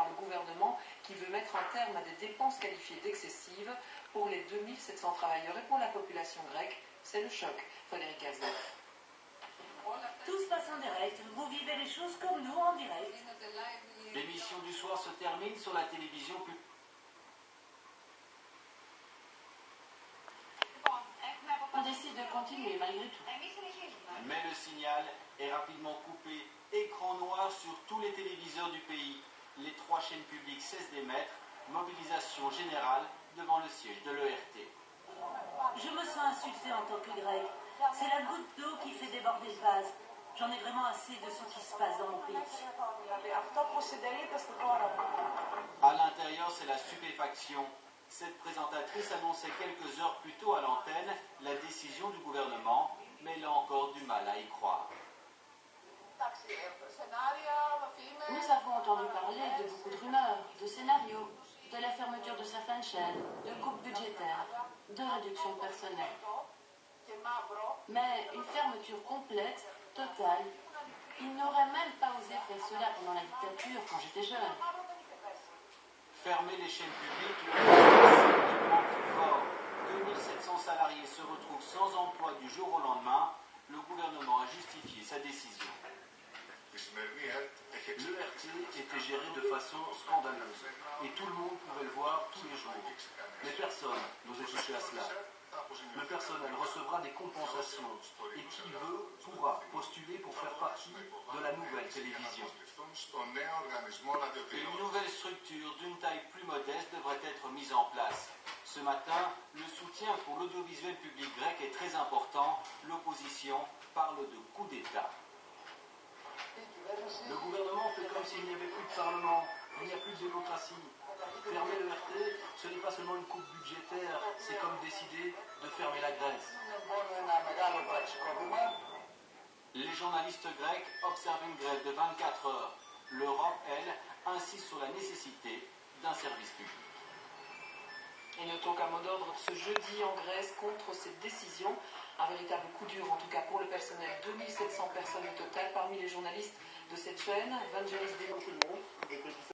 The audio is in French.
par le gouvernement qui veut mettre un terme à des dépenses qualifiées d'excessives pour les 2700 travailleurs et pour la population grecque. C'est le choc. Frédéric Gazet. Tout se passe en direct. Vous vivez les choses comme nous en direct. L'émission du soir se termine sur la télévision publique. On décide de continuer malgré tout. Mais le signal est rapidement coupé. Écran noir sur tous les téléviseurs du pays. Les 3 chaînes publiques cessent d'émettre. Mobilisation générale devant le siège de l'ERT. Je me sens insultée en tant que grecque. C'est la goutte d'eau qui fait déborder le vase. J'en ai vraiment assez de ce qui se passe dans mon pays. À l'intérieur, c'est la stupéfaction. Cette présentatrice annonçait quelques heures plus tôt à l'antenne la décision du gouvernement, mais elle a encore du mal à y croire. Nous avons entendu parler de beaucoup de rumeurs, de scénarios, de la fermeture de certaines chaînes, de coupes budgétaires, de réduction de personnel. Mais une fermeture complète, totale, ils n'auraient même pas osé faire cela pendant la dictature quand j'étais jeune. Fermer les chaînes publiques, le manque plus fort. 2700 salariés se retrouvent sans emploi du jour au lendemain. Le gouvernement a justifié sa décision. L'ERT était géré de façon scandaleuse et tout le monde pouvait le voir tous les jours. Mais personne n'osait toucher à cela. Le personnel recevra des compensations et qui veut pourra postuler pour faire partie de la nouvelle télévision. Une nouvelle structure d'une taille plus modeste devrait être mise en place. Ce matin, le soutien pour l'audiovisuel public grec est très important. L'opposition parle de coup d'État. Le gouvernement fait comme s'il n'y avait plus de parlement, il n'y a plus de démocratie. Fermer l'ERT, ce n'est pas seulement une coupe budgétaire, c'est comme décider de fermer la Grèce. Les journalistes grecs observent une grève de 24 heures. L'Europe, elle, insiste sur la nécessité d'un service public. Et notons qu'un mot d'ordre ce jeudi en Grèce contre cette décision. Un véritable coup dur en tout cas pour le personnel. 2700 personnes au total parmi les journalistes de cette chaîne. Vangelis Demos.